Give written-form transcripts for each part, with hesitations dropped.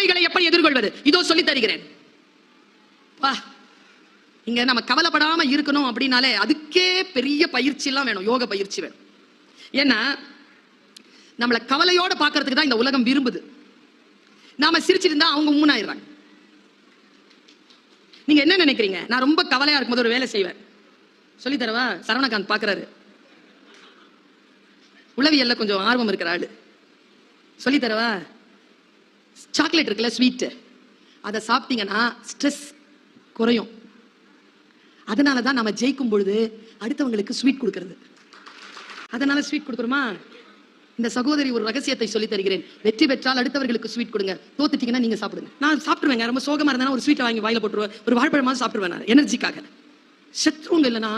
கவலைகளை எப்படி எதிர்கொள்வது இதோ சொல்லி தருகிறேன். இங்க நம்ம கவலைப்படாம இருக்கணும் அப்படின்னாலே அதுக்கே பெரிய பயிற்சி எல்லாம் வேணும், யோக பயிற்சி வேணும். ஏன்னா நம்மளை கவலையோட பாக்குறதுக்கு தான் இந்த உலகம் விரும்புது. நாம சிரிச்சிட்டு இருந்தா அவங்க உம்முனாயிடுறாங்க. நீங்க என்ன நினைக்கிறீங்க? நான் ரொம்ப கவலையா இருக்கும்போது ஒரு வேலை செய்வேன், சொல்லி தரவா? சரவணகாந்த் பாக்குறாரு, உளவியல்ல கொஞ்சம் ஆர்வம் இருக்கிற ஆளு, சொல்லி தரவா? சாக்லேட் இருக்குல்ல, ஸ்வீட், அதை சாப்பிட்டீங்கன்னா ஸ்ட்ரெஸ் குறையும். அதனாலதான் நம்ம ஜெயிக்கும் பொழுது அடுத்தவங்களுக்கு ஸ்வீட் கொடுக்கிறது. அதனால ஸ்வீட் கொடுக்குறோமா? இந்த சகோதரி ஒரு ரகசியத்தை சொல்லி தருகிறேன். வெற்றி பெற்றால் அடுத்தவர்களுக்கு ஸ்வீட் கொடுங்க, தோத்துட்டீங்கன்னா நீங்க சாப்பிடுங்க. நான் சாப்பிடுவேங்க, ரொம்ப சோகமா இருந்தா ஒரு ஸ்வீட்டை வாங்கி வாயில போட்டுருவேன், ஒரு வாழைப்பழமா சாப்பிடுவேன் நான் எனர்ஜிக்காக. செத்துருங்க இல்லைன்னா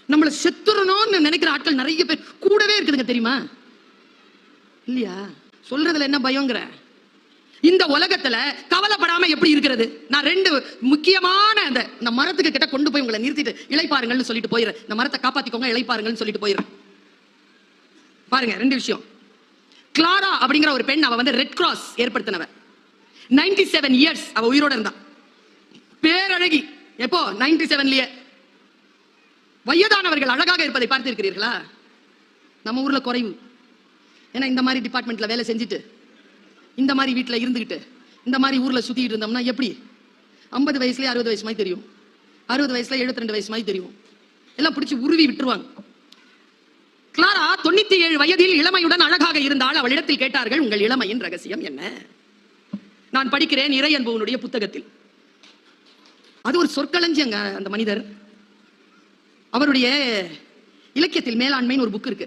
நம்மள செத்துறணும்னு நினைக்கிற ஆட்கள் நிறைய பேர் கூடவே இருக்குதுங்க, தெரியுமா? இல்லையா? சொல்றதுல என்ன பயங்கர? இந்த உலகத்துல கவலைப்படாம எப்படி இருக்கிறது? நான் ரெண்டு முக்கியமான இந்த மரத்துக்கு கிட்ட கொண்டு போய் உங்களை நிறுத்திட்டு இளைப்பாருங்கள்னு சொல்லிட்டு போயிடுறேன். இந்த மரத்தை காப்பாத்திக்கோங்க, இளைப்பாருங்கள்னு சொல்லிட்டு போயிடுறேன். பாருங்க, ரெண்டு விஷயம். கிளாரா அப்படிங்கிற ஒரு பெண், அவ ரெட் கிராஸ் ஏற்படுத்தினவ. 97 இயர்ஸ் அவ உயிரோட இருந்தா. பேரழகி. எப்போ? 97லயே. வயதானவர்கள் அழகாக இருப்பதை பார்த்திருக்கிறீர்களா? நம்ம ஊர்ல குறைவு. ஏன்னா இந்த மாதிரி டிபார்ட்மெண்ட்ல வேலை செஞ்சுட்டு, இந்த மாதிரி வீட்டுல இருந்துகிட்டு, இந்த மாதிரி ஊர்ல சுத்திட்டு இருந்தோம்னா எப்படி 50 வயசுலயே 60 வயசு மாதிரி தெரியும், 60 வயசுல 72 வயசு மாதிரி தெரியும். எல்லாம் பிடிச்சி உருவி விட்டுருவாங்க. கிளாரா 97 வயதில் இளமையுடன் அழகாக இருந்தால் அவளிடத்தில் கேட்டார்கள், உங்கள் இளமையின் ரகசியம் என்ன? நான் படிக்கிறேன் இறையன்புவனுடைய புத்தகத்தில். அது ஒரு சொற்களஞ்சியங்க. அந்த மனிதர், அவருடைய இலக்கியத்தில் மேலாண்மைன்னு ஒரு புக் இருக்கு,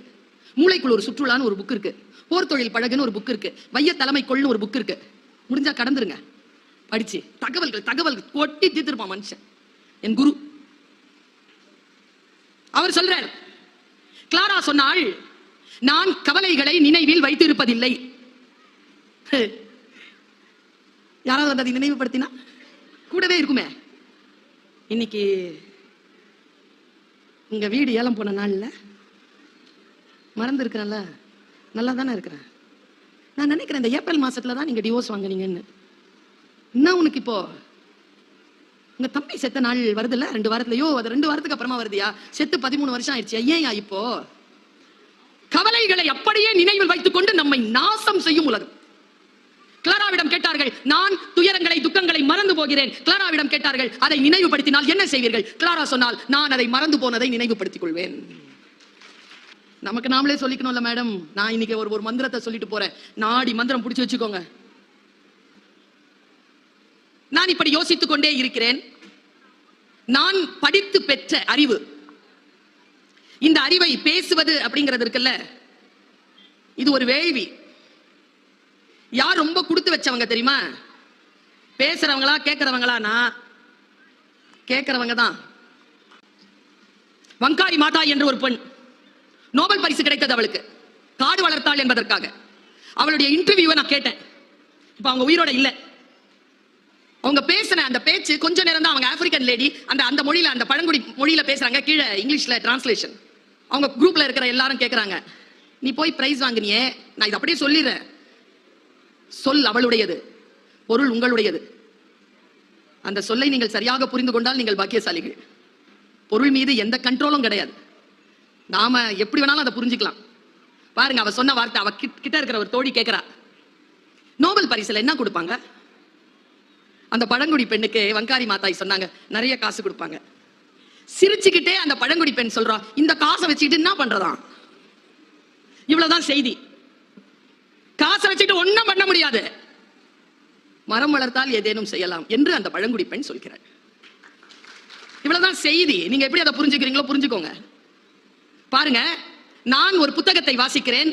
மூளைக்குள் ஒரு சுற்றுலான்னு ஒரு புக் இருக்கு, போர் தொழில் பழகுன்னு ஒரு புக் இருக்கு, வைய தலைமை கொள்னு ஒரு புக் இருக்கு. முடிஞ்சா கடந்துருங்க, படிச்சு தகவல்கள் கொட்டி தீர்த்திருப்பான் மனுஷன். என் குரு அவர் சொல்றார், கிளாரா சொன்னாள், நான் கவலைகளை நினைவில் வைத்திருப்பதில்லை. யாராவது வந்து அதை நினைவுபடுத்தினா கூடவே இருக்குமே. இன்னைக்கு உங்க வீடு ஏலம் போன நாள்ல மறந்து இருக்கிறேன்ல, நல்லா தானே இருக்கிறேன். நான் நினைக்கிறேன் இந்த ஏப்ரல் மாசத்துல தான் நீங்க டிவோர்ஸ் வாங்குனீங்கன்னு. என்ன உனக்கு இப்போ உங்க தம்பி செத்த நாள் வருதுல்ல 2 வாரத்துலயோ, அது 2 வாரத்துக்கு அப்புறமா வருதியா? செத்து 13 வருஷம் ஆயிடுச்சு. ஏன் இப்போ? கவலைகளை அப்படியே நினைவில் வைத்துக் கொண்டு நம்மை நாசம் செய்யும் உலகம். கிளாராவிடம் கேட்டார்கள், நான் துயரங்களை துக்கங்களை மறந்து போகிறேன். கிளாராவிடம் கேட்டார்கள், அதை நினைவுபடுத்தினால் என்ன செய்வீர்கள்? கிளாரா சொன்னால், நான் அதை மறந்து போனதை நினைவுபடுத்திக் கொள்வேன். நமக்கு நாமளே சொல்லிக்கணும்ல மேடம். நான் இன்னைக்கு ஒரு மந்திரத்தை சொல்லிட்டு போறேன், நாடி மந்திரம் பிடிச்சு வச்சுக்கோங்க. நான் இப்படி யோசித்துக் கொண்டே இருக்கிறேன். நான் படித்து பெற்ற அறிவு, இந்த அறிவை பேசுவது அப்படிங்கிறது இருக்குல்ல, இது ஒரு வேள்வி. யார் ரொம்ப கொடுத்து வச்சவங்க தெரியுமா? பேசுறவங்களா கேட்கிறவங்களா? கேட்கிறவங்க தான். வங்காரி மாதா என்ற ஒரு பெண், நோபல் பரிசு கிடைத்தது அவளுக்கு, காடு வளர்த்தாள் என்பதற்காக. அவளுடைய இன்டர்வியூவை நான் கேட்டேன். இப்ப அவங்க உயிரோட இல்ல. அவங்க பேசின அந்த பேச்சு கொஞ்ச நேரம் தான். அவங்க ஆப்பிரிக்கன் லேடி, அந்த மொழியில, அந்த பழங்குடி மொழியில பேசுறாங்க. கீழே இங்கிலீஷ்ல டிரான்ஸ்லேஷன். அவங்க குரூப்ல இருக்கிற எல்லாரும் கேட்கறாங்க, நீ போய் பிரைஸ் வாங்கினியே, நான் இதை அப்படியே சொல்லிடுறேன், சொல் அவளுடையது, பொருள் உங்களுடையது. அந்த சொல்லை நீங்கள் சரியாக புரிந்து கொண்டால் நீங்கள் பாக்கியசாலிகள். பொருள் மீது எந்த கண்ட்ரோலும் கிடையாது. நாம எப்படி வேணாலும் அதை புரிஞ்சுக்கலாம். பாருங்க, அவ சொன்ன வார்த்தை. அவ கிட்ட இருக்கிற ஒரு தோழி கேட்கிறா, நோபல் பரிசுல என்ன கொடுப்பாங்க? அந்த பழங்குடி பெண்ணுக்கு வங்காரி மாதாய் சொன்னாங்க, நிறைய காசு கொடுப்பாங்க. சிரிச்சுக்கிட்டே அந்த பழங்குடி பெண் சொல்றா, இந்த காசை வச்சுக்கிட்டு என்ன பண்றதா? இவ்வளவுதான் செய்தி. காசை வச்சுட்டு ஒன்னும் பண்ண முடியாது, மரம் வளர்த்தால் ஏதேனும் செய்யலாம் என்று அந்த பழங்குடி பெண் சொல்கிறார். இவ்வளவுதான் செய்தி. நீங்க எப்படி அதை புரிஞ்சுக்கிறீங்களோ புரிஞ்சுக்கோங்க. பாருங்க, நான் ஒரு புத்தகத்தை வாசிக்கிறேன்.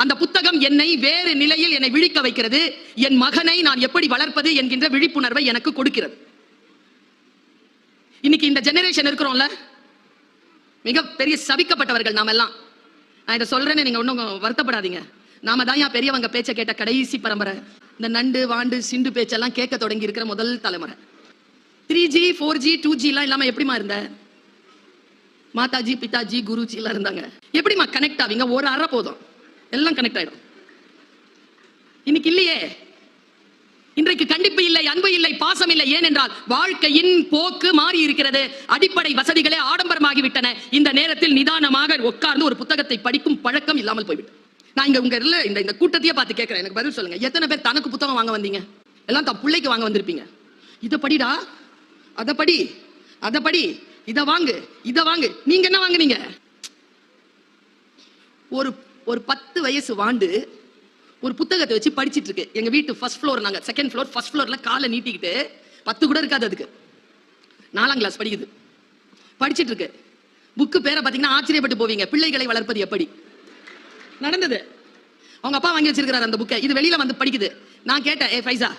அந்த புத்தகம் என்னை வேறு நிலையில் என்னை விழிக்க வைக்கிறது. என் மகனை நான் எப்படி வளர்ப்பது என்கின்ற விழிப்புணர்வை எனக்கு கொடுக்கிறது. இன்னைக்கு இந்த ஜெனரேஷன் இருக்கிறோம்ல, மிக பெரிய சபிக்கப்பட்டவர்கள் நாம எல்லாம். நான் இதை சொல்றேன்னு நீங்க ஒன்னும் வருத்தப்படாதீங்க. நாம தான் பெரியவங்க பேச்சை கேட்ட கடைசி பரம்பரை. இந்த நண்டு வாண்டு சிண்டு பேச்செல்லாம் கேட்க தொடங்கி இருக்கிற முதல் தலைமுறை. 3G 4G 2G எல்லாம் இல்லாம எப்படிமா இருந்த? மாதாஜி பிதாஜி குருஜி எல்லாம் இருந்தாங்க. எப்படிமா கனெக்ட் ஆவீங்க? ஒரு அறை போதும், எல்லாம் கனெக்ட் ஆயிடும். இன்னைக்கு இல்லையே. இன்றைக்கு கண்டிப்பு இல்லை, அன்பு இல்லை, பாசம் இல்லை. ஏனென்றால் வாழ்க்கையின் போக்கு மாறி இருக்கிறது. அடிப்படை வசதிகளே ஆடம்பரமாகிவிட்டன. இந்த நேரத்தில் நிதானமாக உட்கார்ந்து ஒரு புத்தகத்தை படிக்கும் பழக்கம் இல்லாமல் போய்விட்டது. நான் இங்க உங்க இந்த கூட்டத்தையே பார்த்து கேட்கிறேன், எனக்கு பதில் சொல்லுங்க. எத்தனை பேர் தனக்கு புத்தகம் வாங்க வந்தீங்க? எல்லாம் தன் பிள்ளைக்கு வாங்க வந்திருப்பீங்க. இதை படிடா, அதை படி, அதை படி, இதை வாங்கு, இதை வாங்கு. நீங்க என்ன வாங்குனீங்க? ஒரு 10 வயசு வாண்டு ஒரு புத்தகத்தை வச்சு படிச்சிட்டு இருக்கு. எங்க வீட்டு ஃபர்ஸ்ட் ஃப்ளோர், நாங்க செகண்ட் ஃப்ளோர். ஃபர்ஸ்ட் ஃப்ளோர்ல காலை நீட்டிக்கிட்டு 10 கூட இருக்காது, அதுக்கு 4ஆம் கிளாஸ் படிக்குது, படிச்சிட்டு இருக்கு. புக்கு பேரை பாத்தீங்கன்னா ஆச்சரியப்பட்டு போவீங்க. பிள்ளைகளை வளர்ப்பது எப்படி நடந்தது. அவங்க அப்பா வாங்கி வச்சிருக்கிறார் அந்த புக்கை. இது வெளியில வந்து படிக்குது. நான் கேட்டேன், ஏ ஃபைசா,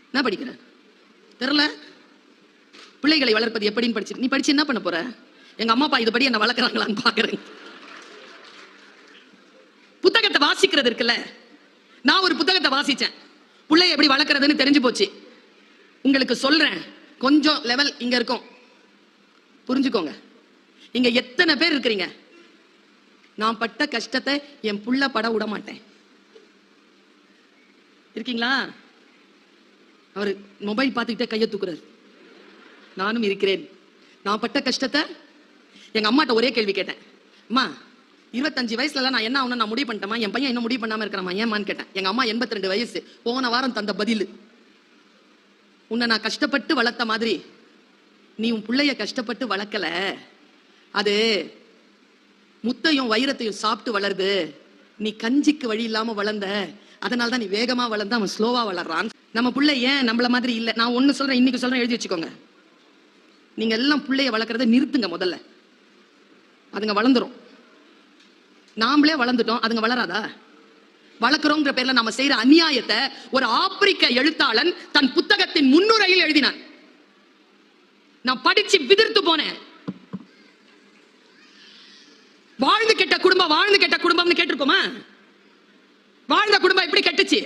என்ன படிக்கிறேன் தெரியல, பிள்ளைகளை வளர்ப்பது எப்படின்னு படிச்சு. நீ படிச்சு என்ன பண்ண போற? எங்க அம்மா அப்பா இதுபடி என்ன வளர்க்குறாங்களான்னு பாக்குறேன். புத்தகத்தை வாசிக்கிறது இருக்குல்ல, நான் ஒரு புத்தகத்தை வாசிச்சேன், பிள்ளைய எப்படி வளர்க்கறதுன்னு தெரிஞ்சு போச்சு. உங்களுக்கு சொல்றேன், கொஞ்சம் லெவல் இங்க இருக்கும், புரிஞ்சுக்கோங்க. இங்க எத்தனை பேர் இருக்கிறீங்க? நான் பட்ட கஷ்டத்தை என் புள்ள பட விட மாட்டேன். இருக்கீங்களா? அவரு மொபைல் பார்த்துக்கிட்டே கையை தூக்குறாரு. நானும் இருக்கிறேன். நான் பட்ட கஷ்டத்தை எங்க அம்மாட்ட ஒரே கேள்வி கேட்டேன். அம்மா, 25 வயசுல நான் என்ன ஆகணும் நான் முடிவு பண்ணிட்டேமா? என் பையன் இன்னும் முடிவு பண்ணாம இருக்கிறாமா? ஏமான்னு கேட்டேன். எங்க அம்மா 82 வயசு, போன வாரம் தந்த பதில், உன்னை நான் கஷ்டப்பட்டு வளர்த்த மாதிரி நீ உன் பிள்ளைய கஷ்டப்பட்டு வளர்க்கல. அது முத்தையும் வைரத்தையும் சாப்பிட்டு வளருது. நீ கஞ்சிக்கு வழி இல்லாம வளர்ந்த, அதனால்தான் நீ வேகமா வளர்ந்த, அவன் ஸ்லோவா வளர்றான். நம்ம பிள்ளை ஏன் நம்மள மாதிரி இல்ல? நான் ஒண்ணு சொல்றேன், இன்னைக்கு சொல்றேன், எழுதி வச்சுக்கோங்க. நீங்க எல்லாம் பிள்ளைய வளர்க்கறத நிறுத்துங்க முதல்ல. அதுங்க வளர்ந்துரும். நாமளே வளர்ந்துட்டோம், அதுங்க வளராதா? வளர்க்கிறோங்கிற பேர்ல நாம செய்யற அநியாயத்தை ஒரு ஆப்பிரிக்க எழுத்தாளன் தன் புத்தகத்தின் முன்னுரையில் எழுதினான். நான் படிச்சு விதிர்த்து போனேன். வாழ்ந்து கெட்ட குடும்பம், வாழ்ந்து கெட்ட குடும்பம்னு கேட்டிருக்கோமா? வாழ்ந்த குடும்பம் எப்படி கெட்டுச்சு?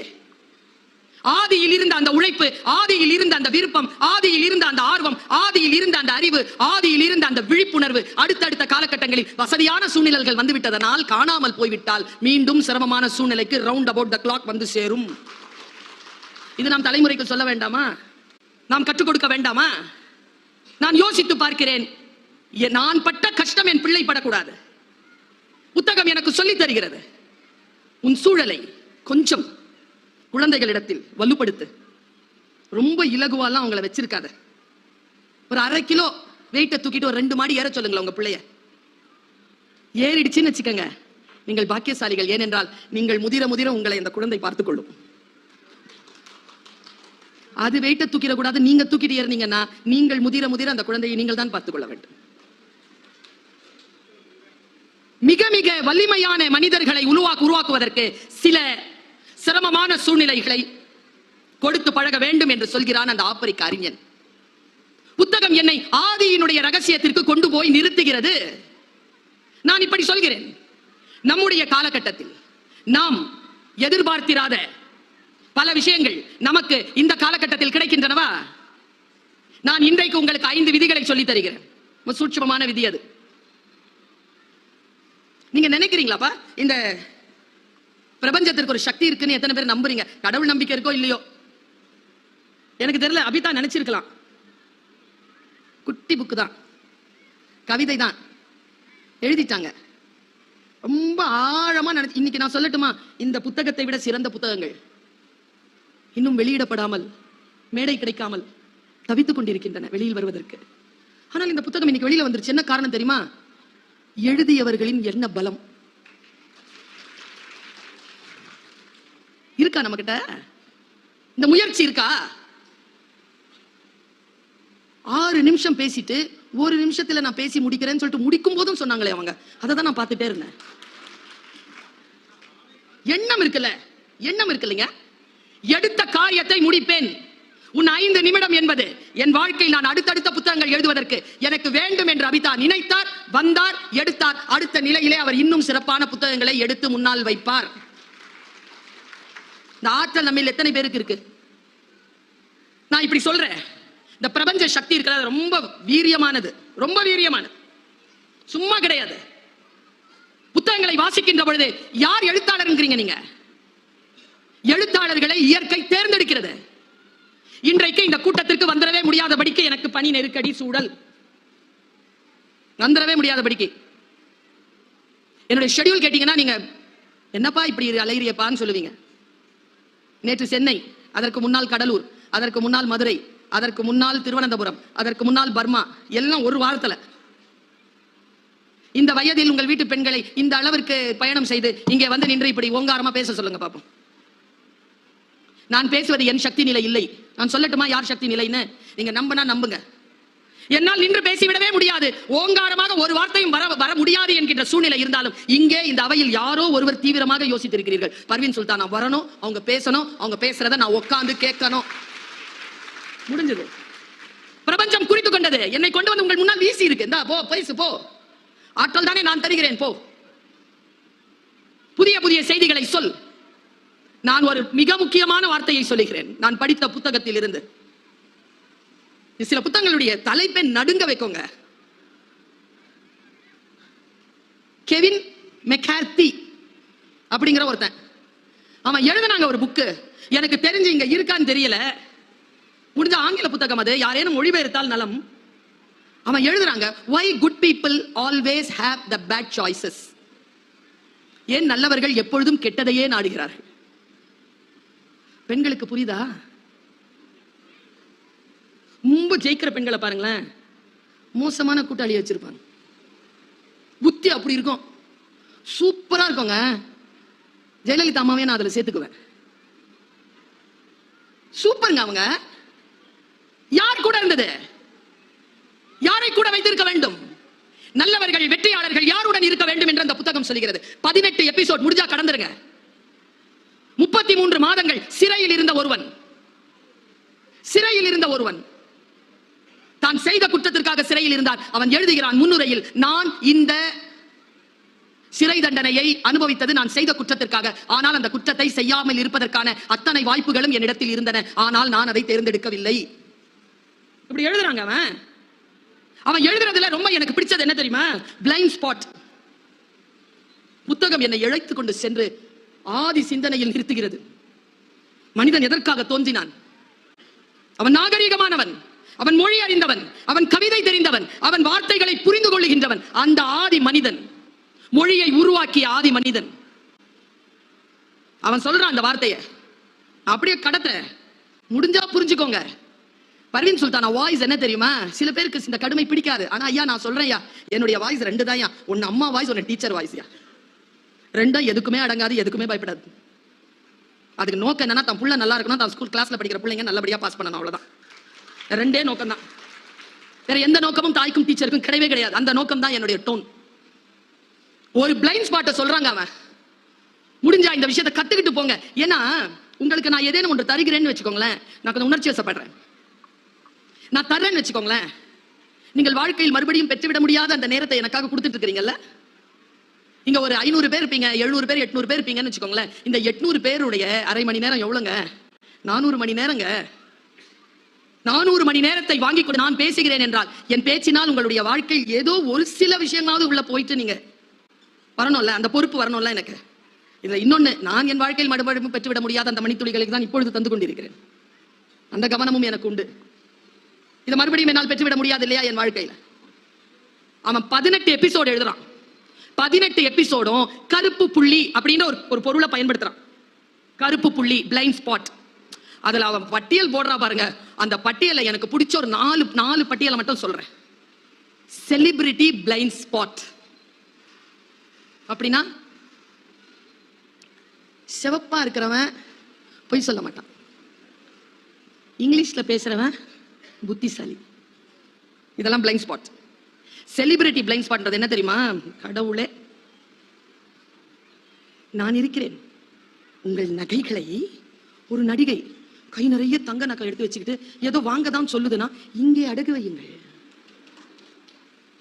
ஆதியில் இருந்த அந்த உழைப்பு, ஆதியில் இருந்த அந்த விருப்பம், ஆதியில் இருந்த அந்த ஆர்வம், ஆதியில் இருந்த அந்த அறிவு, ஆதியில் இருந்த அந்த விழிப்புணர்வு அடுத்தடுத்த காலகட்டங்களில் வசதியான சூழ்நிலைகள் வந்துவிட்டதனால் காணாமல் போய்விட்டால் மீண்டும் சிரமமான சூழ்நிலைக்கு ரவுண்ட் அபவுட் த கிளாக் வந்து சேரும். இது நாம் தலைமுறைக்கு சொல்ல வேண்டாமா? நாம் கற்றுக் கொடுக்க வேண்டாமா? நான் யோசித்து பார்க்கிறேன், நான் பட்ட கஷ்டம் என் பிள்ளை படக்கூடாது. புத்தகம் எனக்கு சொல்லித் தருகிறது. உன் சூழலை கொஞ்சம் குழந்தைகளிடத்தில் வலுப்படுத்து. ரொம்ப இலகுவாலாம் அவங்கள வச்சிருக்காத. ஒரு 1/2 கிலோ வெயிட்டை தூக்கிட்டு ஒரு 2 மாடி ஏற சொல்லுங்களேன் உங்க பிள்ளைய. ஏறிடுச்சுன்னு வச்சுக்கோங்க, நீங்கள் பாக்கியசாலிகள். ஏனென்றால் நீங்கள் முதிர முதிர உங்களை அந்த குழந்தை பார்த்துக் கொள்ளும். அது வெயிட்டை தூக்கிட கூடாது. நீங்க தூக்கிட்டு ஏறினீங்கன்னா நீங்கள் முதிர முதிர அந்த குழந்தையை நீங்கள் தான் பார்த்துக் கொள்ள வேண்டும். மிக மிக வலிமையான மனிதர்களை உருவாக்குவதற்கு சில சிரமமான சூழ்நிலைகளை கொடுத்து பழக வேண்டும் என்று சொல்கிறான் அந்த ஆப்பிரிக்க அறிஞன். புத்தகம் என்னை ஆதியினுடைய ரகசியத்திற்கு கொண்டு போய் நிறுத்துகிறது. நான் இப்படி சொல்கிறேன், நம்முடைய காலகட்டத்தில் நாம் எதிர்பார்த்திராத பல விஷயங்கள் நமக்கு இந்த காலகட்டத்தில் கிடைக்கின்றனவா? நான் இன்றைக்கு உங்களுக்கு 5 விதிகளை சொல்லித் தருகிறேன். சூட்சமமான விதி அது. நீங்க நினைக்கிறீங்களாப்பா இந்த பிரபஞ்சத்திற்கு ஒரு சக்தி இருக்குன்னு எத்தனை பேர் நம்புறீங்க? கடவுள் நம்பிக்கை இருக்கோ இல்லையோ எனக்கு தெரியல. அபிதா நினைச்சிருக்கலாம். குட்டி புக்கு தான், கவிதை தான் எழுதிட்டாங்க. ரொம்ப ஆழமா நினைச்சு. இன்னைக்கு நான் சொல்லட்டுமா, இந்த புத்தகத்தை விட சிறந்த புத்தகங்கள் இன்னும் வெளியிடப்படாமல், மேடை கிடைக்காமல் தவித்துக் கொண்டிருக்கின்றன வெளியில் வருவதற்கு. ஆனால் இந்த புத்தகம் இன்னைக்கு வெளியில வந்துருச்சு. என்ன காரணம் தெரியுமா? எழுதியவர்களின் என்ன பலம் இருக்கா நம்ம கிட்ட? இந்த முயற்சி இருக்கா? 6 நிமிஷம் பேசிட்டு 1 நிமிஷத்துல நான் பேசி முடிக்கிறேன்னு சொல்லிட்டு முடிக்கும் போதும் சொன்னாங்களே அவங்க. அதை தான் நான் பார்த்துட்டே இருந்தேன். எண்ணம் இருக்குல்ல, எண்ணம் இருக்குல்லைங்க. எடுத்த காரியத்தை முடிப்பேன். உன் 5 நிமிடம் என்பது என் வாழ்க்கையில் நான் அடுத்தடுத்த புத்தகங்கள் எழுதுவதற்கு எனக்கு வேண்டும் என்று அபிதா நினைத்தார், வந்தார், எடுத்தார். அடுத்த நிலையிலே அவர் இன்னும் சிறப்பான புத்தகங்களை எடுத்து முன்னால் வைப்பார். இந்த ஆற்றல் நம்ம எத்தனை பேருக்கு இருக்கு? நான் இப்படி சொல்றேன், இந்த பிரபஞ்ச சக்தி இருக்கிறது ரொம்ப வீரியமானது, ரொம்ப வீரியமானது, சும்மா கிடையாது. புத்தகங்களை வாசிக்கின்ற பொழுது யார் எழுத்தாளர்ங்கிறீங்க நீங்க? எழுத்தாளர்களை இயற்கை தேர்ந்தெடுக்கிறது. இந்த கூட்டத்திற்கு வந்துடவே முடியாதபடிக்கு எனக்கு பணி நெருக்கடி சூழல், வந்துடவே முடியாதபடிக்கு என்னுடைய ஷெட்யூல் கேட்டீங்கன்னா நீங்க என்னப்பா இப்படி அலைகிறியப்பான்னு சொல்லுவீங்க. நேற்று சென்னை, அதற்கு முன்னால் கடலூர், அதற்கு முன்னால் மதுரை, அதற்கு முன்னால் திருவனந்தபுரம், அதற்கு முன்னால் பர்மா, எல்லாம் ஒரு வாரத்துல. இந்த வயதில் உங்கள் வீட்டு பெண்களை இந்த அளவிற்கு பயணம் செய்து இங்கே வந்து நின்று இப்படி ஓங்காரமா பேச சொல்லுங்க பாப்போம். நான் பேசுவது என் சக்தி நிலை இல்லை. நான் சொல்லட்டுமா யார் சக்தி நிலைன்னு? நீங்க நம்பினா நம்புங்க. என்னால் நின்று பேசிவிடவே முடியாது. ஓங்காரமாக ஒரு வார்த்தையும் வர முடியாது என்கின்ற சூழ்நிலை இருந்தாலும் இங்கே இந்த அவையில் யாரோ ஒருவர் தீவிரமாக யோசித்திருக்கிறீர்கள். பர்வீன் சுல்தான் வரணும், அவங்க பேசணும், அவங்க பேசுறத நான் உட்கார்ந்து கேட்கணும். முடிஞ்சது. பிரபஞ்சம் குறித்து கொண்டது. என்னை கொண்டு வந்து உங்கள் முன்னால் வீசி இருக்கு. இந்தா போ, பேசு போ. ஆற்றல் தானே நான் தருகிறேன், போ. புதிய புதிய செய்திகளை சொல். நான் ஒரு மிக முக்கியமான வார்த்தையை சொல்லுகிறேன். நான் படித்த புத்தகத்தில் இருந்து. சில புத்தகங்களுடைய தலைப்பை நடுங்க வைக்கோங்க. கெவின் மெக்கார்த்தி அப்படிங்கிற ஒருத்தன், அவன் எழுதினாங்க ஒரு புக்கு. எனக்கு தெரிஞ்சு இங்க இருக்கான்னு தெரியல, முடிஞ்ச ஆங்கில புத்தகம் அது, யாரேனும் மொழிபெயர்த்தால் நலம். அவன் எழுதுறாங்க, why good people always have the bad choices. ஏன் நல்லவர்கள் எப்பொழுதும் கெட்டதையே நாடுகிறார்கள். பெண்களுக்கு புரியுதா? முன்பு ஜெயிக்கிற பெண்களை பாருங்களேன், மோசமான கூட்டாளியை வச்சிருப்பாங்க. புத்தி அப்படி இருக்கும், சூப்பரா இருக்குங்க. ஜெயலலிதா அம்மாவே நான் அதுல சேர்த்துக்குவேன். சூப்பருங்க. அவங்க யார் கூட இருந்தது? யாரை கூட வைத்திருக்க வேண்டும்? நல்லவர்கள், வெற்றியாளர்கள் யாருடன் இருக்க வேண்டும் என்று அந்த புத்தகம் சொல்கிறது. 18 எபிசோட் முடிஞ்சா கடந்துருங்க. 33 மாதங்கள் சிறையில் இருந்த ஒருவன் தான் செய்த குற்றத்திற்காக சிறையில் இருந்தார். அவன் எழுதுகிறான் முன்னுரையில், நான் இந்த சிறை தண்டனையை அனுபவித்தது நான் செய்த குற்றத்திற்காக. ஆனால் அந்த குற்றத்தை செய்யாமல் இருப்பதற்கான அத்தனை வாய்ப்புகளும் என்னிடத்தில் இருந்தன. ஆனால் நான் அதை தேர்ந்தெடுக்கவில்லை. இப்படி எழுதுறாங்க. அவன் எழுதுறதுல ரொம்ப எனக்கு பிடிச்சது என்ன தெரியுமா? Blind spot. புத்தகம் என்னை இழைத்துக் கொண்டு சென்று ஆதி சிந்தனையில் நிறுத்துகிறது. மனிதன் எதற்காக தோன்றினான்? அவன் நாகரீகமானவன், அவன் மொழி அறிந்தவன், அவன் கவிதை தெரிந்தவன், அவன் வார்த்தைகளை புரிந்து கொள்ளுகின்றவன். அந்த ஆதி மனிதன், மொழியை உருவாக்கிய ஆதி மனிதன், அவன் சொல்றான் அந்த வார்த்தையை. அப்படியே கடத்த முடிஞ்சா புரிஞ்சுக்கோங்க. பர்வீன் சுல்தான் வாய்ஸ் என்ன தெரியுமா? சில பேருக்கு இந்த கடுமை பிடிக்காது. ஆனா ஐயா நான் சொல்றேன், என்னுடைய வாய்ஸ் 2 தான். ஒன்னு அம்மா வாய்ஸ், ஒன்னு டீச்சர் வாய்ஸ். ரெண்டும் எதுக்குமே அடங்காது, எதுக்குமே பயப்படாது. அதுக்கு நோக்கம் என்னன்னா, தன் புள்ள நல்லா இருக்கணும், தான் ஸ்கூல் கிளாஸ்ல படிக்கிற பிள்ளைங்க நல்லபடியா பாஸ் பண்ணணும், அவ்வளவுதான். 2 நோக்கம் தான். வேற எந்த நோக்கமும் தாய்க்கும் டீச்சருக்கும் கிடையவே கிடையாது. அந்த நோக்கம் தான் என்னுடைய டோன். ஒரு பிளைண்ட் ஸ்பாட்டை சொல்றாங்க அவன். முடிஞ்சா இந்த விஷயத்தை கத்துக்கிட்டு போங்க. ஏன்னா உங்களுக்கு நான் ஏதேனும் ஒன்று தருகிறேன்னு வச்சுக்கோங்களேன், நான் கொஞ்சம் உணர்ச்சி வசப்படுறேன், நான் தர்றேன்னு வச்சுக்கோங்களேன், நீங்கள் வாழ்க்கையில் மறுபடியும் பெற்றுவிட முடியாத அந்த நேரத்தை எனக்காக கொடுத்துட்டு இருக்கிறீங்கல்ல. இங்க ஒரு 500 பேர் இருப்பீங்க, 700 பேர், 800 பேர் இருப்பீங்கன்னு வச்சுக்கோங்களேன். இந்த 800 பேருடைய அரை மணி நேரம் எவ்வளவுங்க? 400 மணி நேரங்க. 400 மணி நேரத்தை வாங்கி கொண்டு நான் பேசுகிறேன் என்றால், என் பேச்சினால் உங்களுடைய வாழ்க்கையில் ஏதோ ஒரு சில விஷயமாவது உள்ள போயிட்டு நீங்க வரணும்ல, அந்த பொறுப்பு வரணும்ல எனக்கு. இதுல இன்னொன்னு, நான் என் வாழ்க்கையில் மறுபடியும் பெற்றுவிட முடியாத அந்த மணித்துளிகளுக்கு தான் இப்பொழுது தந்து கொண்டிருக்கிறேன். அந்த கவனமும் எனக்கு உண்டு. இதை மறுபடியும் என்னால் பெற்றுவிட முடியாது இல்லையா என் வாழ்க்கையில. அவன் 18 எபிசோடு எழுதுறான். 18 எபிசோடும் கருப்பு புள்ளி அப்படின்ற ஒரு பொருளை பயன்படுத்துறான். கருப்பு புள்ளி, பிளைண்ட் ஸ்பாட். அதுல அவன் பட்டியல் போடுறா பாருங்க. அந்த பட்டியலை எனக்கு பிடிச்ச ஒரு 4 பட்டியலை மட்டும் சொல்றேன். செலிபிரிட்டி பிளைண்ட் ஸ்பாட் அப்படின்னா, சிவப்பா இருக்கிறவன் பொய் சொல்ல மாட்டான், இங்கிலீஷ்ல பேசுறவன் புத்திசாலி. இதெல்லாம் blind spot. Celebrity blind spot என்ன தெரியுமா? கடவுளே, நான் இருக்கிறேன். உங்கள் நகைகளை ஒரு நடிகை கை நிறைய தங்க நகை எடுத்து வச்சுக்கிட்டு ஏதோ வாங்க தான் சொல்லுதுன்னா, இங்கே அடகு வையுங்கள்.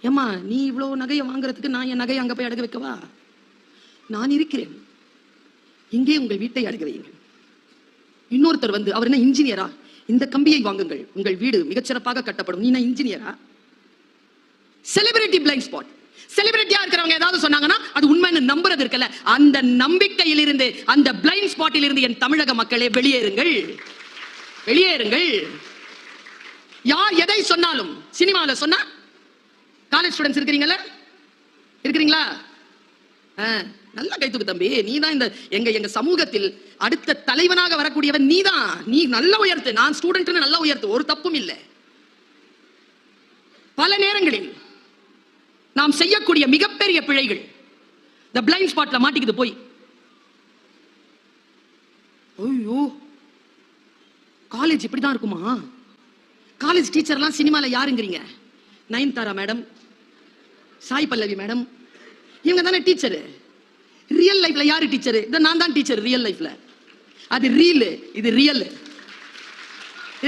ஏமா நீ இவ்வளவு நகையை வாங்குறதுக்கு நான் என் நகையை அங்க போய் அடகு வைக்கவா? நான் இருக்கிறேன், இங்கே உங்கள் வீட்டை அடகு வையுங்கள். இன்னொருத்தர் வந்து, அவர் என்ன இன்ஜினியரா? இந்த கம்பியை வாங்குங்கள், உங்கள் வீடு மிகச்சிறப்பாக கட்டப்படும். நீ இன்ஜினியரா? Celebrity blind spot. செலிபிரிட்டியா இருக்கிறவங்க ஏதாவது சொன்னாங்கன்னா அது உண்மைன்னு நம்புறது இருக்கல, அந்த நம்பிக்கையில் இருந்து, அந்த பிளைண்ட் ஸ்பாட்டில் இருந்து என் தமிழக மக்களே வெளியேறுங்கள், வெளியேறுங்கள். யார் எதை சொன்னாலும் சினிமாவில் சொன்னா காலேஜ் ஸ்டூடெண்ட்ஸ் இருக்கிறீங்களா? நல்ல கைத்துக்கு தம்பி, நீ தான் இந்த எங்க சமூகத்தில் அடுத்த தலைவனாக வரக்கூடியவன் நீதான். நீ நல்ல உயர்த்து, நான் ஸ்டூடெண்ட் நல்ல உயர்த்து, ஒரு தப்பும் இல்லை. பல நேரங்களில் நாம் செய்யக்கூடிய மிகப்பெரிய பிழைகள் இந்த பிளைண்ட் ஸ்பாட்ல மாட்டிக்குது போய். ஐயோ, காலேஜ் இப்படிதான் இருக்குமா? காலேஜ் டீச்சர்லாம் சினிமால யாருங்கிறீங்க? நயன்தாரா மேடம், சாய் பல்லவி மேடம், இவங்க தானே டீச்சர். ரியல் லைஃப்ல யாரு டீச்சர்? நான் தான் டீச்சர் ரியல் லைஃப்ல. அது ரியல், இது ரியல்.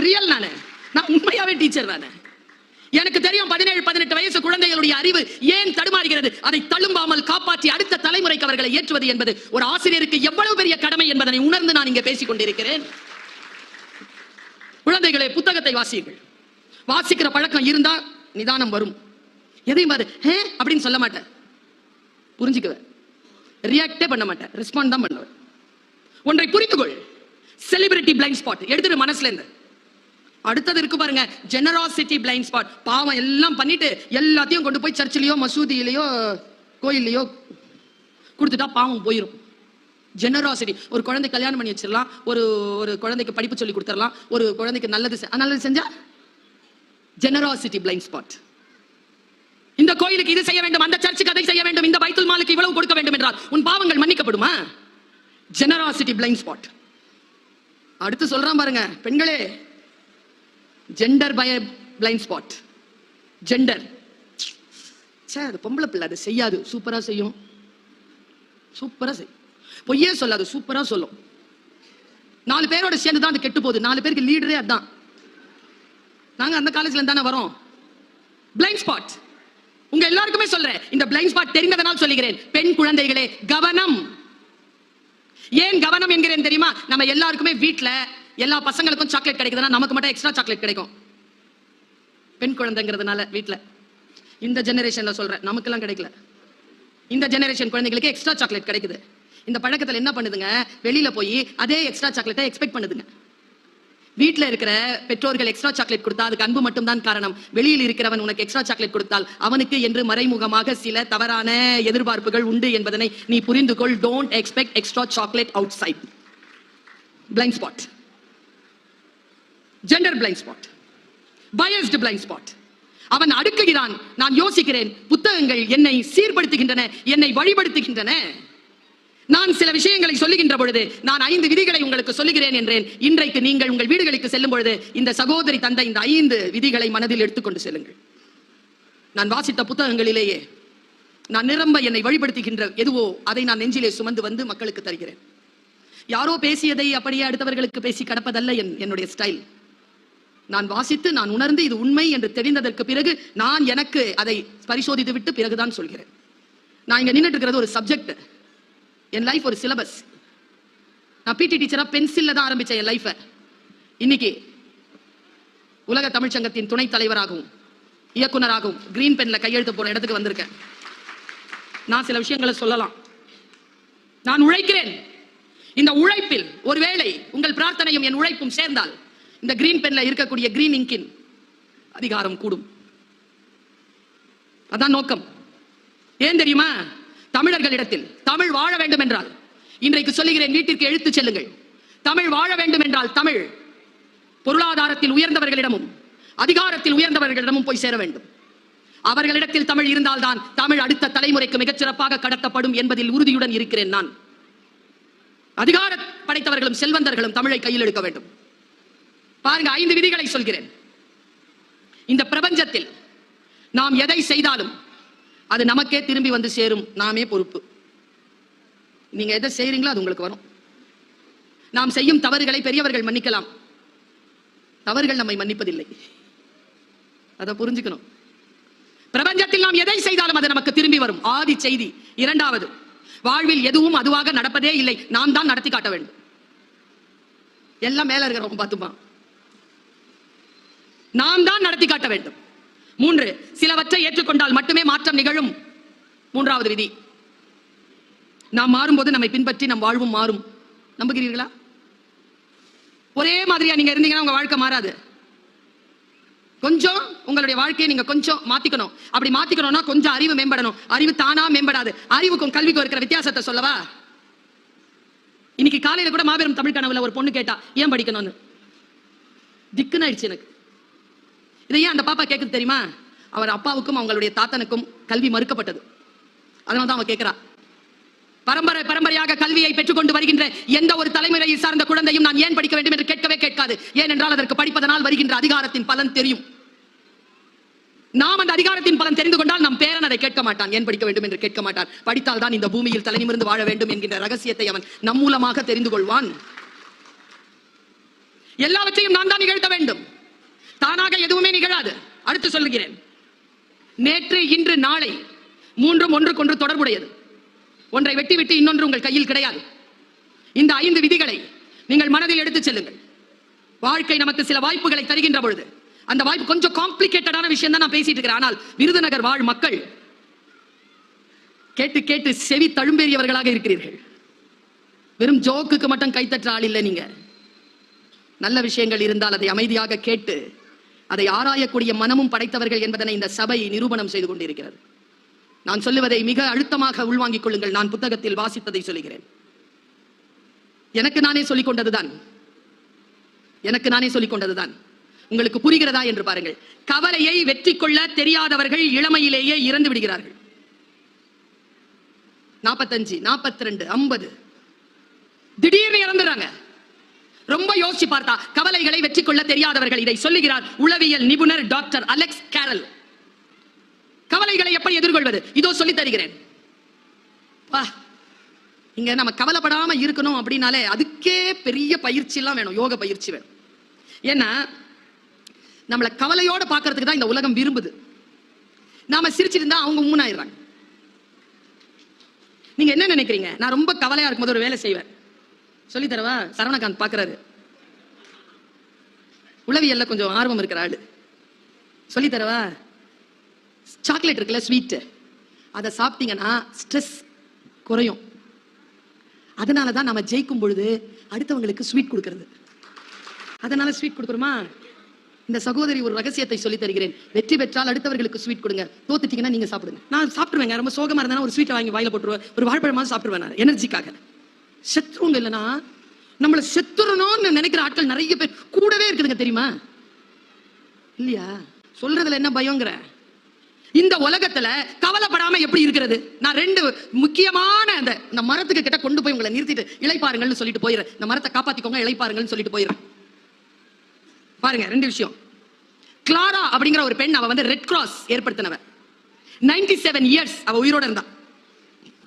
ரியல் நான் உண்மையாவே டீச்சர் தானே. எனக்கு தெரியும் 17-18 வயசு குழந்தைகளுடைய அறிவு ஏன் தடுமாறுகிறது. அதை தழும்பாமல் காப்பாற்றி அடுத்த தலைமுறைக்கு அவர்களை ஏற்றுவது என்பது ஒரு ஆசிரியருக்கு எவ்வளவு பெரிய கடமை என்பதை உணர்ந்து நான் இங்கே பேசிக் கொண்டிருக்கிறேன். குழந்தைகளே, புத்தகத்தை வாசியுங்கள். வாசிக்கிற பழக்கம் இருந்தா நிதானம் வரும். எதையும் பாரு அப்படின்னு சொல்ல மாட்டேன், புரிஞ்சுக்குவேன். ரியாக்டே பண்ண மாட்டேன், ரெஸ்பாண்ட் தான் பண்ணுவேன். ஒன்றை புரிந்துகொள், செலிபிரிட்டி பிளைண்ட் ஸ்பாட் எடுத்துட்டு மனசுல இருந்து. அடுத்தது இருக்கு பாருங்க, ஜெனராசிட்டி பிளைண்ட் ஸ்பாட். பாவம் எல்லாம் பண்ணிட்டு எல்லாத்தையும் கொண்டு போய் சர்ச்சிலேயோ மசூதியிலேயோ கோயிலையோ கொடுத்துட்டா பாவம் போயிடும். ஜெனராசிட்டி. ஒரு குழந்தை கல்யாணம் பண்ணி வச்சிடலாம், ஒரு குழந்தைக்கு படிப்பு சொல்லி கொடுத்துடலாம், ஒரு குழந்தைக்கு நல்லது செஞ்சா ஜெனராசிட்டி பிளைண்ட் ஸ்பாட். இந்த கோயிலுக்கு இது செய்ய வேண்டும், அந்த சர்ச்சுக்கு அதை செய்ய வேண்டும், இந்த பைத்துல் மாலுக்கு இவ்வளவு கொடுக்க வேண்டும் என்றால் உன் பாவங்கள் மன்னிக்கப்படுமா? Generosity blind spot. அடுத்து சொல்றான் பாருங்க, பெண்களே, ஜெண்டர் பய பிளைண்ட் ஸ்பாட். ஜெண்டர், அது பொம்பளை பிள்ளை, அது செய்யாது, சூப்பரா செய்யும், சூப்பரா செய்யும், பொய்யே சொல்லாது, சூப்பரா சொல்லும். 4 பேரோட சேர்ந்து தான் அது கெட்டு போகுது. 4 பேருக்கு லீடரே அதான். நாங்க அந்த காலேஜ்ல தானே வரோம். Blind spot. உங்க எல்லாருக்குமே சொல்றேன், இந்த பிளைண்ட் ஸ்பாட் தெரிந்ததனால் சொல்லுகிறேன். பெண் குழந்தைகளே, கவனம். ஏன் கவனம் என்கிறேன் தெரியுமா? நம்ம எல்லாருக்குமே வீட்டுல எல்லா பசங்களுக்கும் சாக்லேட் கிடைக்குதுன்னா நமக்கு மட்டும் எக்ஸ்ட்ரா சாக்லேட் கிடைக்கும். பெண் குழந்தைங்கிறதுனால வீட்டுல இந்த ஜெனரேஷன்ல சொல்றேன், நமக்கெல்லாம் கிடைக்கல. இந்த ஜெனரேஷன் குழந்தைகளுக்கு எக்ஸ்ட்ரா சாக்லேட் கிடைக்குது. இந்த பழக்கத்தில் என்ன பண்ணுதுங்க, வெளியில போய் அதே எக்ஸ்ட்ரா சாக்லேட்டை எக்ஸ்பெக்ட் பண்ணுதுங்க. வீட்டில் இருக்கிற பெற்றோர்கள் எக்ஸ்ட்ரா சாக்லேட் கொடுத்தா அதுக்கு அன்பு மட்டும் தான் காரணம். வெளியில் இருக்கிறவன் உனக்கு எக்ஸ்ட்ரா சாக்லேட் கொடுத்தால் அவனுக்கு என்று மறைமுகமாக சில தவறான எதிர்பார்ப்புகள் உண்டு என்பதனை நீ புரிந்து கொள். Don't expect extra chocolate outside. Blind spot. Gender blind spot. Biased blind spot. அவன் அடுக்குகிறான், நான் யோசிக்கிறேன், புத்தகங்கள் என்னை சீர்படுத்துகின்றன, என்னை வழிபடுத்துகின்றன. நான் சில விஷயங்களை சொல்லுகின்ற பொழுது நான் 5 விதிகளை உங்களுக்கு சொல்லுகிறேன் என்றேன். இன்றைக்கு நீங்கள் உங்கள் வீடுகளுக்கு செல்லும் பொழுது இந்த சகோதரி தந்த இந்த 5 விதிகளை மனதில் எடுத்துக்கொண்டு செல்லுங்கள். நான் வாசித்த புத்தகங்களிலேயே நான் நிரம்ப என்னை வழிபடுத்துகின்ற எதுவோ அதை நான் நெஞ்சிலே சுமந்து வந்து மக்களுக்கு தருகிறேன். யாரோ பேசியதை அப்படியே அடுத்தவர்களுக்கு பேசி கடப்பதல்ல என்னுடைய ஸ்டைல். நான் வாசித்து நான் உணர்ந்து இது உண்மை என்று தெரிந்ததற்கு பிறகு நான் எனக்கு அதை பரிசோதித்து விட்டு பிறகுதான் சொல்கிறேன். நான் இங்க நின்றுட்டு இருக்கிறது ஒரு சப்ஜெக்ட், என் லைஃப் ஒரு சிலபஸ். நான் பிடி டீச்சரா பென்சில்ல தான் ஆரம்பிச்சேன் என் லைஃப. இன்னைக்கு உலக தமிழ் சங்கத்தின் துணைத் தலைவராகவும் இயக்குனராகவும் கிரீன் பென்ல கையெழுத்து போற இடத்துக்கு வந்திருக்கேன். நான் சில விஷயங்களை சொல்லலாம். நான் உழைக்கிறேன். இந்த உழைப்பில் ஒருவேளை உங்கள் பிரார்த்தனையும் என் உழைப்பும் சேர்ந்தால் இந்த கிரீன் பென்ல இருக்கக்கூடிய கிரீன் இங்கின் அதிகாரம் கூடும். அதான் நோக்கம். ஏன் தெரியுமா? தமிழர்களிடத்தில் தமிழ் வாழ வேண்டும் என்றால், இன்றைக்கு சொல்லுகிறேன், வீட்டிற்கு எழுத்து செல்லுங்கள். தமிழ் வாழ வேண்டும் என்றால் தமிழ் பொருளாதாரத்தில் உயர்ந்தவர்களிடமும் அதிகாரத்தில் உயர்ந்தவர்களிடமும் போய் சேர வேண்டும். அவர்களிடத்தில் தமிழ் இருந்தால்தான் தமிழ் அடுத்த தலைமுறைக்கு மிகச்சிறப்பாக கடத்தப்படும் என்பதில் உறுதியுடன் இருக்கிறேன் நான். அதிகார படைத்தவர்களும் செல்வந்தர்களும் தமிழை கையில் எடுக்க வேண்டும். பாருங்க, 5 விதிகளை சொல்கிறேன். இந்த பிரபஞ்சத்தில் நாம் எதை செய்தாலும் அது நமக்கே திரும்பி வந்து சேரும். நாமே பொறுப்பு. நீங்க எதை செய்றீங்களோ அது உங்களுக்கு வரும். நாம் செய்யும் தவறுகளை பெரியவர்கள் மன்னிக்கலாம், தவறுகள் நம்மை மன்னிப்பதில்லை. அதை புரிஞ்சுக்கணும். பிரபஞ்சத்தில் நாம் எதை செய்தாலும் அது நமக்கு திரும்பி வரும். ஆதி செய்தி. 2வது, வாழ்வில் எதுவும் அதுவாக நடப்பதே இல்லை, நாம் தான் நடத்தி காட்ட வேண்டும். எல்லாம் மேல இருக்கிறவங்க பார்த்துப்பான், நாம் தான் நடத்தி காட்ட வேண்டும். 3, சிலவற்றை ஏற்றுக்கொண்டால் மட்டுமே மாற்றம் நிகழும். 3வது விதி, நாம் மாறும்போது நம்மை பின்பற்றி நம் வாழ்வும் மாறும். நம்புகிறீர்களா? ஒரே மாதிரியா நீங்க இருந்தீங்கன்னா உங்க வாழ்க்கை மாறாது. கொஞ்சம் உங்களுடைய வாழ்க்கையை நீங்க கொஞ்சம் மாத்திக்கணும். அப்படி மாத்திக்கணும்னா கொஞ்சம் அறிவு மேம்படணும். அறிவு தானா மேம்படாது. அறிவுக்கும் கல்விக்கும் இருக்கிற வித்தியாசத்தை சொல்லவா? இன்னைக்கு காலையில கூட மாபெரும் தமிழ் கனவுல ஒரு பொண்ணு கேட்டா ஏன் படிக்கணும்னு. திக்குன்னு ஆயிடுச்சு எனக்கு. இதை ஏன் அந்த பாப்பா கேட்குது தெரியுமா? அவர் அப்பாவுக்கும் அவங்களுடைய தாத்தனுக்கும் கல்வி மறுக்கப்பட்டது. அதனால தான் அவ கேட்கிறா. பரம்பரை பரம்பரையாக கல்வியை பெற்றுக்கொண்டு வருகின்ற எந்த ஒரு தலைமுறையை சார்ந்த குழந்தையும் நான் ஏன் படிக்க வேண்டும் என்று கேட்கவே கேட்காது. ஏனென்றால் அதற்கு படிப்பதனால் வருகின்ற அதிகாரத்தின் பலன் தெரியும். நாம் அந்த அதிகாரத்தின் பலன் தெரிந்து கொண்டால் நம் பேரன் அதை கேட்க மாட்டான், ஏன் படிக்க வேண்டும் என்று கேட்க மாட்டான். படித்தால் தான் இந்த பூமியில் தலைநிமிர்ந்து வாழ வேண்டும் என்கின்ற ரகசியத்தை அவன் நம் மூலமாக தெரிந்து கொள்வான். எல்லாவற்றையும் நான் தான் நிகழ்த்த வேண்டும். தானாக எதுவுமே நிகழாது. அடுத்து சொல்லுகிறேன். நேற்று இன்று நாளை மூன்றும் ஒன்றுக்கொன்று தொடர்புடையது. ஒன்றை வெட்டி விட்டு இன்னொன்று உங்கள் கையில் கிடையாது. இந்த 5 விதிகளை நீங்கள் மனதில் எடுத்துச் செல்லுங்கள். வாழ்க்கை நமக்கு சில வாய்ப்புகளை தருகின்ற பொழுது அந்த வாய்ப்பு கொஞ்சம் காம்ப்ளிகேட்டடான விஷயம் தான் நான் பேசிட்டு இருக்கிறேன். ஆனால் விருதுநகர் வாழ் மக்கள் கேட்டு கேட்டு செவி தழும்பேறியவர்களாக இருக்கிறீர்கள். வெறும் ஜோக்குக்கு மட்டும் கைத்தற்ற ஆள் இல்லை நீங்க. நல்ல விஷயங்கள் இருந்தால் அதை அமைதியாக கேட்டு அதை ஆராயக்கூடிய மனமும் படைத்தவர்கள் என்பதனை இந்த சபை நிரூபணம் செய்து கொண்டிருக்கிறது. நான் சொல்லுவதை மிக அழுத்தமாக உள்வாங்கிக் கொள்ளுங்கள். நான் புத்தகத்தில் வாசித்ததை சொல்லுகிறேன். எனக்கு நானே சொல்லிக் கொண்டதுதான். உங்களுக்கு புரிகிறதா என்று பாருங்கள். கவலையை வெற்றி கொள்ள தெரியாதவர்கள் இளமையிலேயே இறந்து விடுகிறார்கள். 45, 42, 50 திடீர்னு இறந்துறாங்க. ரொம்ப யோசிச்சு பார்த்தா கவலைகளை வெற்றி கொள்ள தெரியாதவர்கள். இதை சொல்லுகிறார் உளவியல் நிபுணர் டாக்டர் அலெக்ஸ் கேரல். கவலைகளை எப்படி எதிர்கொள்வது இதோ சொல்லி தருகிறேன். இங்க நம்ம கவலைப்படாம இருக்கணும் அப்படின்னாலே அதுக்கே பெரிய பயிற்சி எல்லாம் வேணும். யோக பயிற்சி வேணும். ஏன்னா நம்மளை கவலையோட பார்க்கறதுக்கு தான் இந்த உலகம் விரும்புது. நாம சிரிச்சிட்டு இருந்தா அவங்க உம்முனாயிடுறாங்க. நீங்க என்ன நினைக்கிறீங்க? நான் ரொம்ப கவலையா இருக்கும்போது ஒரு வேலை செய்வேன். சொல்லி தரவா? சரவணகாந்த் பாக்குறாரு. உளவியல்ல கொஞ்சம் ஆர்வம் இருக்கிற ஆளு. சொல்லி தரவா? சாக்லேட் இருக்குல்ல, ஸ்வீட், அதை சாப்பிட்டீங்கன்னா ஸ்ட்ரெஸ் குறையும். அதனாலதான் நம்ம ஜெயிக்கும் பொழுது அடுத்தவங்களுக்கு ஸ்வீட் கொடுக்கிறது. அதனால ஸ்வீட் கொடுக்குறோமா? இந்த சகோதரி ஒரு ரகசியத்தை சொல்லி தருகிறேன். வெற்றி பெற்றால் அடுத்தவர்களுக்கு ஸ்வீட் கொடுங்க, தோத்துட்டீங்கன்னா நீங்க சாப்பிடுங்க. நான் சாப்பிடுவேங்க. ரொம்ப சோகமா இருந்தா ஒரு ஸ்வீட்டை வாங்கி வாயில போட்டுருவேன். ஒரு வாழைப்பழமா சாப்பிடுவேன் நான் எனர்ஜிக்காக. செத்துருங்க இல்லைன்னா நம்மளை செத்துறணும்னு நினைக்கிற ஆட்கள் நிறைய பேர் கூடவே இருக்குதுங்க தெரியுமா? இல்லையா? சொல்றதுல என்ன பயங்கர இந்த உலகத்துல கவலைப்படாம எப்படி இருக்கிறது? நான் 2 முக்கியமான அந்த மரத்துக்கு கிட்ட கொண்டு போய் உங்களை நிறுத்திட்டு இளைப்பாருங்கள்னு சொல்லிட்டு போயிடுறேன். இந்த மரத்தை காப்பாத்திக்கோங்க, இளைப்பாருங்கள்னு சொல்லிட்டு போயிடுறேன். பாருங்க 2 விஷயம். கிளாரா அப்படிங்கிற ஒரு பெண், அவ ரெட் கிராஸ் ஏற்படுத்தினவ. 97 இயர்ஸ் அவ உயிரோட இருந்தா.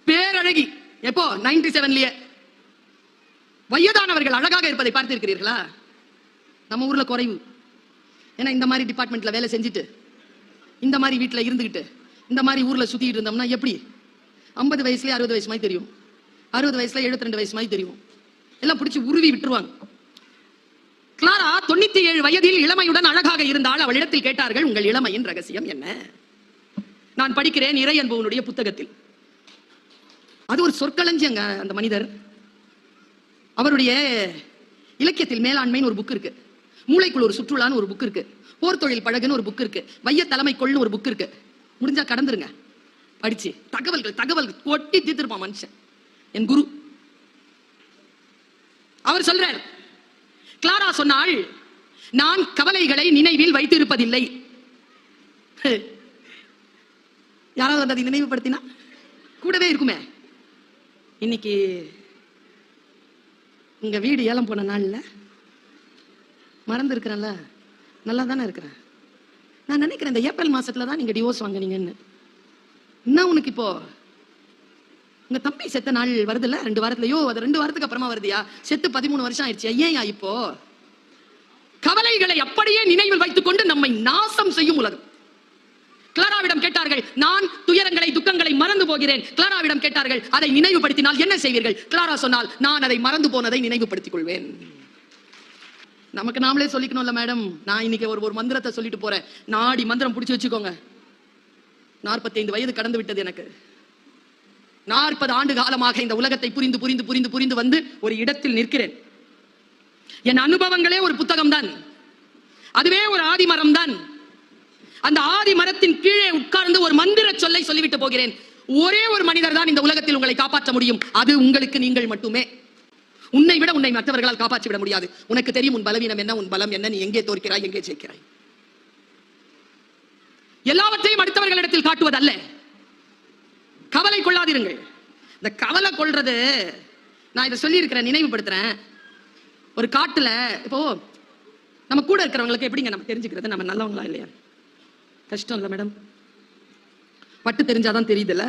பேரழகி. எப்போ? 97லயே. வயதானவர்கள் அழகாக இருப்பதை பார்த்திருக்கிறீர்களா? நம்ம ஊர்ல குறைவு. ஏன்னா இந்த மாதிரி டிபார்ட்மெண்ட்ல வேலை செஞ்சுட்டு இந்த மாதிரி வீட்டுல இருந்துகிட்டு இந்த மாதிரி ஊர்ல சுத்திட்டு இருந்தோம்னா எப்படி 50 வயசுல 60 வயசு மாதிரி தெரியும், 60 வயசுல 72 வயசு மாதிரி தெரியும். எல்லாம் பிடிச்சி உருவி விட்டுருவாங்க. கிளாரா 97 வயதில் இளமையுடன் அழகாக இருந்தால் அவளிடத்தில் கேட்டார்கள், உங்கள் இளமையின் ரகசியம் என்ன? நான் படிக்கிறேன் இறையன்புவனுடைய புத்தகத்தில். அது ஒரு சொற்களஞ்சியங்க. அந்த மனிதர் அவருடைய இலக்கியத்தில் மேலாண்மைன்னு ஒரு புக் இருக்கு, மூளைக்குள் ஒரு சுற்றுலான்னு ஒரு புக் இருக்கு, போர் தொழில் பழகுன்னு ஒரு புக் இருக்கு, வைய தலைமை கொள்னு ஒரு புக் இருக்கு. முடிஞ்சா கடந்துருங்க, படிச்சு தகவல்கள் கொட்டி தீர்த்திருப்பான் மனுஷன். என் குரு அவர் சொல்றார், கிளாரா சொன்னாள், நான் கவலைகளை நினைவில் வைத்திருப்பதில்லை. யாராவது வந்து அதை நினைவுபடுத்தினா கூடவே இருக்குமே. இன்னைக்கு உங்க வீடு ஏலம் போன நாள்ல மறந்து இருக்கிறேன்ல, நல்லா தானே இருக்கிறேன். நான் நினைக்கிறேன் இந்த ஏப்ரல் மாசத்துல தான் நீங்க டிவோர்ஸ் வாங்குனீங்கன்னு. என்ன உனக்கு இப்போ உங்க தம்பி செத்த நாள் வருதுல்ல 2 வாரத்துலயோ, அது 2 வாரத்துக்கு அப்புறமா வருதியா? செத்து 13 வருஷம் ஆயிடுச்சு. ஏன் இப்போ கவலைகளை அப்படியே நினைவில் வைத்துக் கொண்டு நம்மை நாசம் செய்யும் உலகம். கிளாராவிடம் கேட்டார்கள், நான் துயரங்களை துக்கங்களை மறந்து போகிறேன். கிளாராவிடம் கேட்டார்கள், அதை நினைவுபடுத்தினால் என்ன செய்வீர்கள்? கிளாரா சொன்னால், நான் அதை மறந்து போனதை நினைவுபடுத்திக் கொள்வேன். நமக்கு நாமளே சொல்லிக்கணும்ல மேடம். நான் இன்னைக்கு ஒரு மந்திரத்தை சொல்லிட்டு போறேன். நாடி மந்திரம் பிடிச்சு வச்சுக்கோங்க. 45 வயது கடந்து விட்டது எனக்கு. 40 ஆண்டு காலமாக இந்த உலகத்தை புரிந்து புரிந்து புரிந்து புரிந்து வந்து ஒரு இடத்தில் நிற்கிறேன். என் அனுபவங்களே ஒரு புத்தகம் தான், அதுவே ஒரு ஆதிமரம் தான். அந்த ஆதி மரத்தின் கீழே உட்கார்ந்து ஒரு மந்திர சொல்லை சொல்லிவிட்டு போகிறேன். ஒரே ஒரு மனிதர் தான் இந்த உலகத்தில் உங்களை காப்பாற்ற முடியும். அது உங்களுக்கு நீங்கள் மட்டுமே. உன்னை விட உன்னை மற்றவர்களால் காப்பாற்றி விட முடியாது. உனக்கு தெரியும் உன் பலவீனம் என்ன, உன் பலம் என்ன, நீ எங்கே தோற்கிறாய், எங்கே ஜெயிக்கிறாய். எல்லாவற்றையும் அடுத்தவர்களிடத்தில் காட்டுவதல்ல. கவலை கொள்ளாதிருங்கள். இந்த கவலை கொள்றது, நான் இதை சொல்லி இருக்கிறேன், நினைவுபடுத்துறேன். ஒரு காட்டுல இப்போ நம்ம கூட இருக்கிறவங்களுக்கு எப்படிங்க நம்ம தெரிஞ்சுக்கிறது நம்ம நல்லவங்களா இல்லையா? கஷ்டம் இல்ல மேடம், பட்டு தெரிஞ்சாதான் தெரியுதுல்ல.